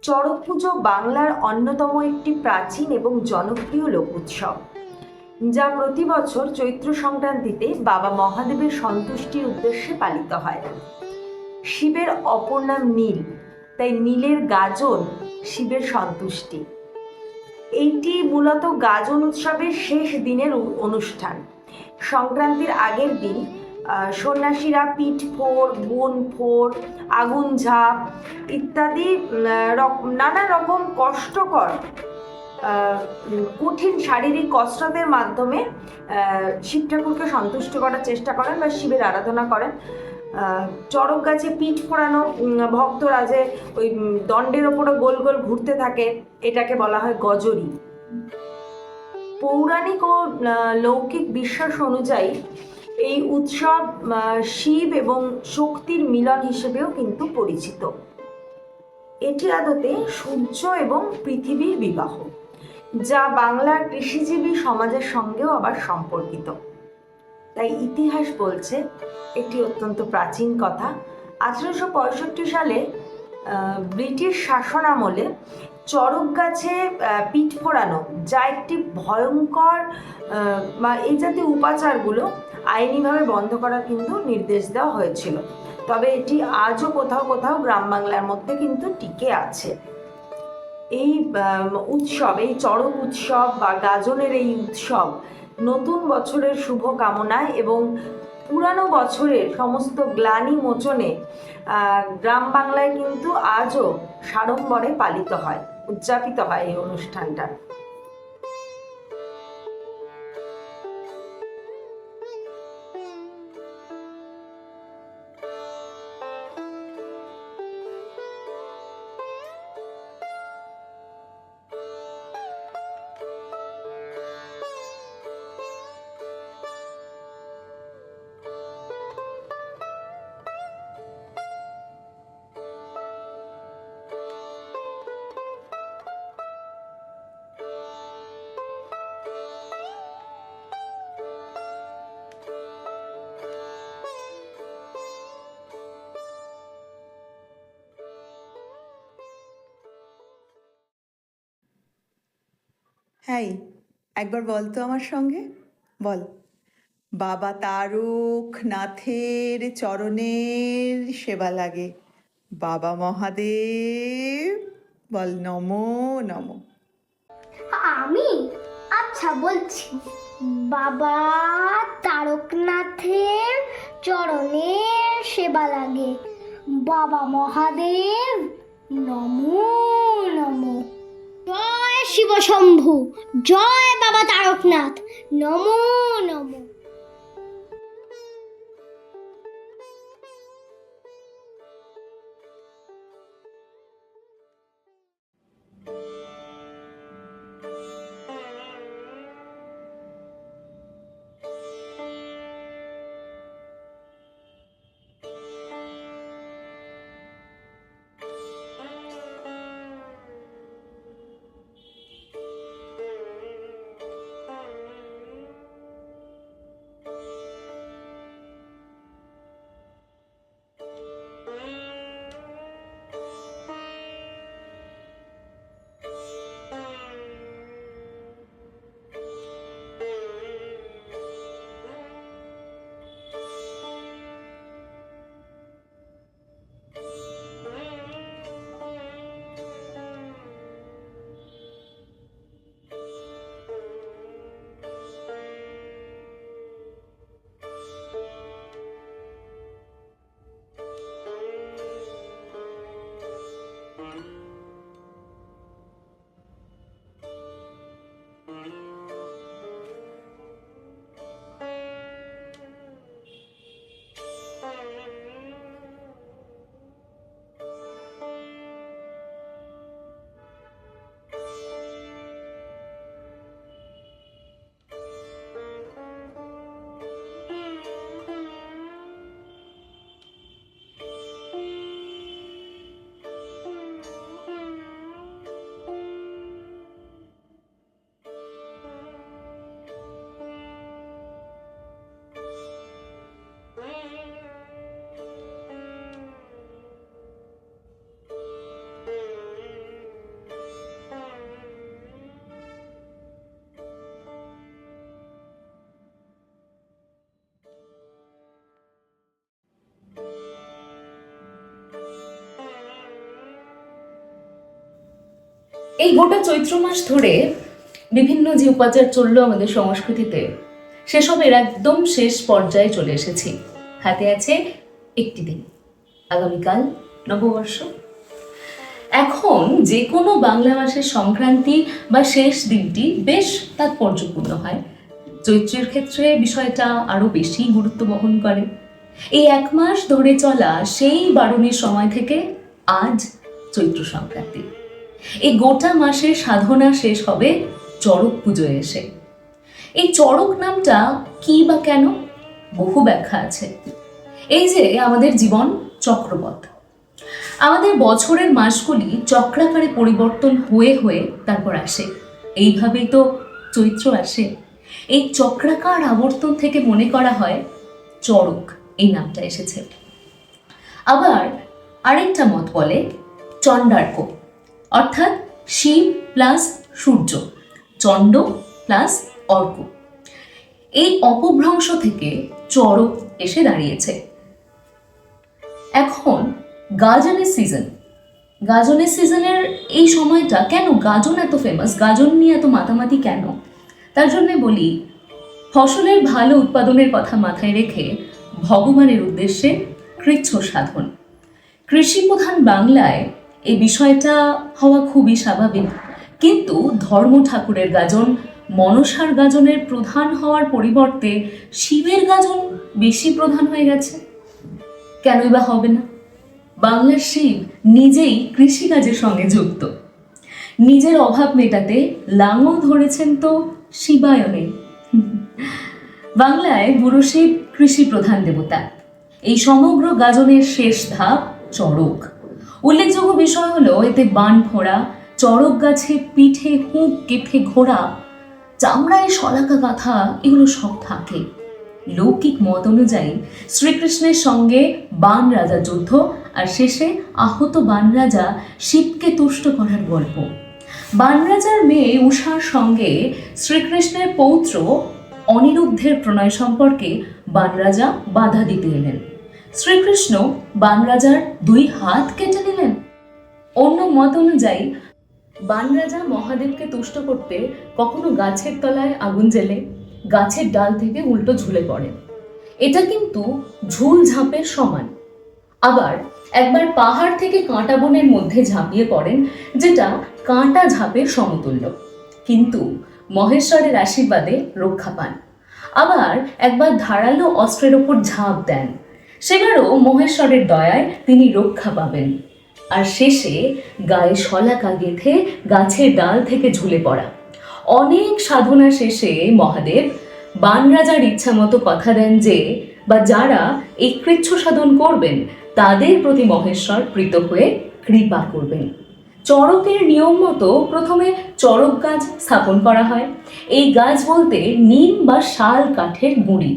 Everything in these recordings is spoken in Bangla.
চড়ক পুজো বাংলার অন্যতম একটি প্রাচীন এবং জনপ্রিয় লোক উৎসব, যা প্রতি বছর চৈত্র সংক্রান্তিতে বাবা মহাদেবের সন্তুষ্টির উদ্দেশ্যে পালিত হয়। শিবের অপর নাম নীল, তাই নীলের গাজন শিবের সন্তুষ্টি। এইটি মূলত গাজন উৎসবের শেষ দিনের অনুষ্ঠান। সংক্রান্তির আগের দিন সন্ন্যাসীরা পিঠ ফোড়, বোন ফোড়, আগুন ঝাঁপ ইত্যাদি নানা রকম কষ্টকর কঠিন শারীরিক কসরতের মাধ্যমে শিব ঠাকুরকে সন্তুষ্ট করার চেষ্টা করেন বা শিবের আরাধনা করেন। চড়ক গাছে পিঠ ফোড়ানো ভক্তরা যে ওই দণ্ডের ওপরে গোল গোল ঘুরতে থাকে, এটাকে বলা হয় গজরি। পৌরাণিক ও লৌকিক বিশ্বাস অনুযায়ী এই উৎসব শিব এবং শক্তির মিলন হিসেবেও কিন্তু পরিচিত। এটি আদতে সূর্য এবং পৃথিবীর বিবাহ, যা বাংলার কৃষিজীবী সমাজের সঙ্গেও আবার সম্পর্কিত। তাই ইতিহাস বলছে এটি অত্যন্ত প্রাচীন কথা। 1865 সালে ব্রিটিশ শাসন আমলে চড়ক গাছে পিঠ ফোড়ানো, যা একটি ভয়ঙ্কর বা এই জাতীয় উপাচারগুলো আইনিভাবে বন্ধ করার কিন্তু নির্দেশ দেওয়া হয়েছিল। তবে এটি আজও কোথাও কোথাও গ্রাম বাংলার মধ্যে কিন্তু টিকে আছে। এই উৎসব, এই চড়ক উৎসব বা গাজনের এই উৎসব নতুন বছরের শুভ কামনায় এবং পুরানো বছরের সমস্ত গ্লানি মোচনে গ্রাম বাংলায় কিন্তু আজও সাড়ম্বরে পালিত হয়, উদযাপিত হয় এই অনুষ্ঠানটা। হ্যাঁ, একবার বল তো আমার সঙ্গে, বল। বাবা তারক নাথের চরণের সেবা লাগে, বাবা মহাদেব, বল নমো নমো। আমি আচ্ছা বলছি, বাবা তারকনাথের চরণের সেবা লাগে, বাবা মহাদেব নমো নমো। জয় শিব শম্ভু, জয় বাবা তারকনাথ, নমো নমো। এই গোটা চৈত্র মাস ধরে বিভিন্ন যে উপাচার চললো আমাদের সংস্কৃতিতে, সেসবের একদম শেষ পর্যায়ে চলে এসেছি। হাতে আছে একটি দিন, আগামীকাল নববর্ষ। এখন যে কোনো বাংলা মাসের সংক্রান্তি বা শেষ দিনটি বেশ তাৎপর্যপূর্ণ হয়। চৈত্রের ক্ষেত্রে বিষয়টা আরো বেশি গুরুত্ব বহন করে। এই এক মাস ধরে চলা সেই বারুণীর সময় থেকে আজ চৈত্র সংক্রান্তি। এই গোটা মাসের সাধনা শেষ হবে চড়ক পুজোয় এসে। এই চড়ক নামটা কি বা কেন, বহু ব্যাখ্যা আছে। এই যে আমাদের জীবন চক্রপথ, আমাদের বছরের মাসগুলি চক্রাকারে পরিবর্তন হয়ে হয়ে তারপর আসে। এইভাবেই তো চৈত্র আসে। এই চক্রাকার আবর্তন থেকে মনে করা হয় চড়ক এই নামটা এসেছে। আবার আরেকটা মত বলে চণ্ডার্ক, অর্থাৎ শিব প্লাস সূর্য, চণ্ড প্লাস অর্ক। এই অপভ্রংশ থেকে চড়ক এসে দাঁড়িয়েছে। এখন গাজনের সিজন, গাজনের সিজনের এই সময়টা কেন গাজন এত ফেমাস, গাজন নিয়ে এত মাতামাতি কেন? তার জন্য বলি, ফসলের ভালো উৎপাদনের কথা মাথায় রেখে ভগবানের উদ্দেশ্যে কৃচ্ছ সাধন। কৃষি প্রধান বাংলায় এই বিষয়টা হওয়া খুবই স্বাভাবিক, কিন্তু ধর্ম ঠাকুরের গাজন, মনসার গাজনের প্রধান হওয়ার পরিবর্তে শিবের গাজন বেশি প্রধান হয়ে গেছে। কেনই বা হবে না? বাংলার শিব নিজেই কৃষিকাজের সঙ্গে যুক্ত। নিজের অভাব মেটাতে লাঙল ধরেছেন তো শিবায়নে। বাংলায় বুড়ো শিব কৃষি প্রধান দেবতা। এই সমগ্র গাজনের শেষ ধাপ চড়ক। উল্লেখযোগ্য বিষয় হলো এতে বান ফোড়া, চড়ক গাছে পিঠে হুঁক কেঁথে ঘোড়া, চামড়ায় শলাকা গাঁথা, এগুলো সব থাকে। লৌকিক মত অনুযায়ী শ্রীকৃষ্ণের সঙ্গে বান রাজা যুদ্ধ, আর শেষে আহত বান রাজা শিবকে তুষ্ট করার গল্প। বান রাজার মেয়ে উষার সঙ্গে শ্রীকৃষ্ণের পৌত্র অনিরুদ্ধের প্রণয় সম্পর্কে বান রাজা বাধা দিতে এলেন। শ্রীকৃষ্ণ বান রাজার 2 হাত কেটে নিলেন। অন্য মত অনুযায়ী বান রাজা মহাদেবকে তুষ্ট করতে কখনো গাছের তলায় আগুন জ্বেলে গাছের ডাল থেকে উল্টো ঝুলে পড়েন। এটা কিন্তু ঝুল ঝাঁপের সমান। আবার একবার পাহাড় থেকে কাঁটা বনের মধ্যে ঝাঁপিয়ে পড়েন, যেটা কাঁটা ঝাঁপের সমতুল্য, কিন্তু মহেশ্বরের আশীর্বাদে রক্ষা পান। আবার একবার ধারালো অস্ত্রের ওপর ঝাঁপ দেন, সেবারও মহেশ্বরের দয়ায় তিনি রক্ষা পাবেন। আর শেষে গায়ে শলাকা গেঁথে গাছের ডাল থেকে ঝুলে পড়া। অনেক সাধনা শেষে মহাদেব বান রাজার ইচ্ছা মতো কথা দেন যে, বা যারা এই কৃচ্ছ সাধন করবেন তাদের প্রতি মহেশ্বর প্রীত হয়ে কৃপা করবেন। চড়কের নিয়ম মতো প্রথমে চড়ক গাছ স্থাপন করা হয়। এই গাছ বলতে নিম বা শাল কাঠের গুঁড়ি,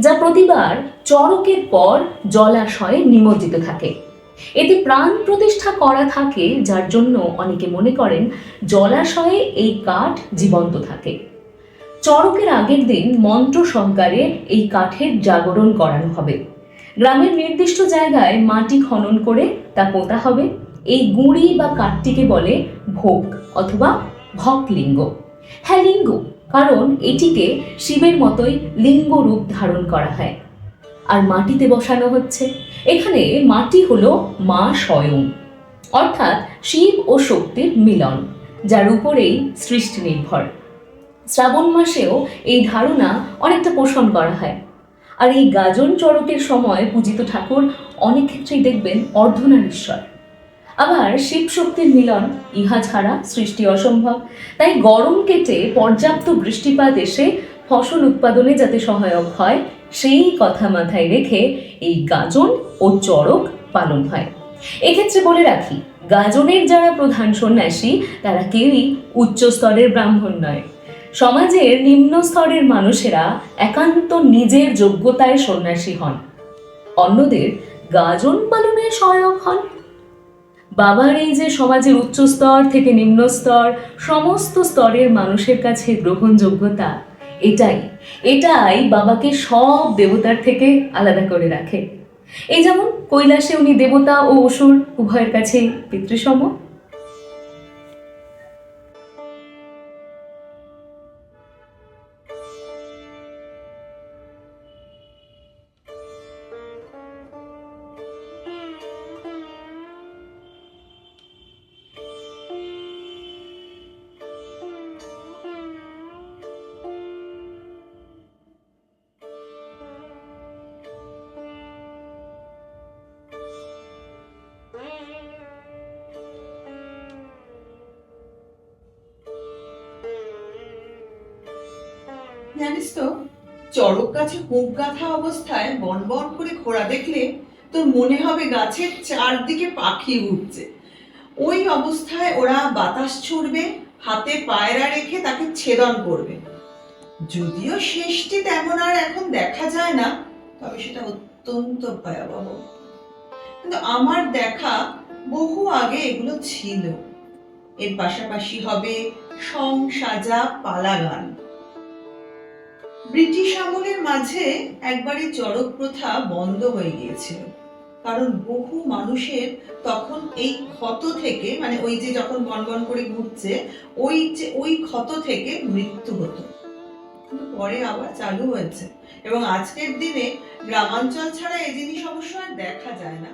যা প্রতিবার চড়কের পর জলাশয়ে নিমজ্জিত থাকে। এতে প্রাণ প্রতিষ্ঠা করা থাকে, যার জন্য অনেকে মনে করেন জলাশয়ে এই কাঠ জীবন্ত থাকে। চড়কের আগের দিন মন্ত্র সহকারে এই কাঠের জাগরণ করানো হবে। গ্রামের নির্দিষ্ট জায়গায় মাটি খনন করে তা পোঁতা হবে। এই গুঁড়ি বা কাঠটিকে বলে ভোগ অথবা ভকলিঙ্গ। হ্যাঁ, লিঙ্গ, কারণ এটিকে শিবের মতোই লিঙ্গ রূপ ধারণ করা হয়। আর মাটিতে বসানো হচ্ছে। এখানে মাটি হলো মা স্বয়ং, অর্থাৎ শিব ও শক্তির মিলন, যার উপরেই সৃষ্টি নির্ভর। শ্রাবণ মাসেও এই ধারণা অনেকটা পোষণ করা হয়। আর এই গাজন চড়কের সময় পূজিত ঠাকুর অনেক ক্ষেত্রেই দেখবেন অর্ধনারীশ্বর। আবার শিব শক্তির মিলন, ইহা ছাড়া সৃষ্টি অসম্ভব। তাই গরম কেটে পর্যাপ্ত বৃষ্টিপাত এসে ফসল উৎপাদনে যাতে সহায়ক হয়, সেই কথা মাথায় রেখে এই গাজন ও চড়ক পালন হয়। এক্ষেত্রে বলে রাখি, গাজনের যারা প্রধান সন্ন্যাসী তারা কেউই উচ্চ স্তরের ব্রাহ্মণ নয়। সমাজের নিম্ন স্তরের মানুষেরা একান্ত নিজের যোগ্যতায় সন্ন্যাসী হন, অন্যদের গাজন পালনে সহায়ক হন। বাবার এই যে সমাজের উচ্চ স্তর থেকে নিম্ন স্তর, সমস্ত স্তরের মানুষের কাছে গ্রহণযোগ্যতা, এটাই বাবাকে সব দেবতার থেকে আলাদা করে রাখে। এই যেমন কৈলাসে উনি দেবতা ও অসুর উভয়ের কাছে পিতৃসম। জানিস তো, চড়ক গাছে হুক গাঁথা অবস্থায় বন বন করে ঘোড়া দেখলে তোর মনে হবে গাছের চারদিকে পাখি উঠছে। ওই অবস্থায় ওরা বাতাস ছুড়বে, হাতে পায়রা রেখে তাকে ছেদন করবে। যদিও শেষটি তেমন আর এখন দেখা যায় না, তবে সেটা অত্যন্ত ভয়াবহ। কিন্তু আমার দেখা বহু আগে এগুলো ছিল। এর পাশাপাশি হবে সং সাজা পালা গান। ব্রিটিশ আমলের মাঝে একবারে চড়ক প্রথা বন্ধ হয়ে গিয়েছিল, কারণ বহু মানুষের তখন এই ক্ষত থেকে, মানে ওই যে যখন বনবন করে ঘুরছে ওই ক্ষত থেকে মৃত্যু হতো। কিন্তু পরে আবার চালু হয়েছে এবং আজকের দিনে গ্রামাঞ্চল ছাড়া এই জিনিস অবশ্য আর দেখা যায় না।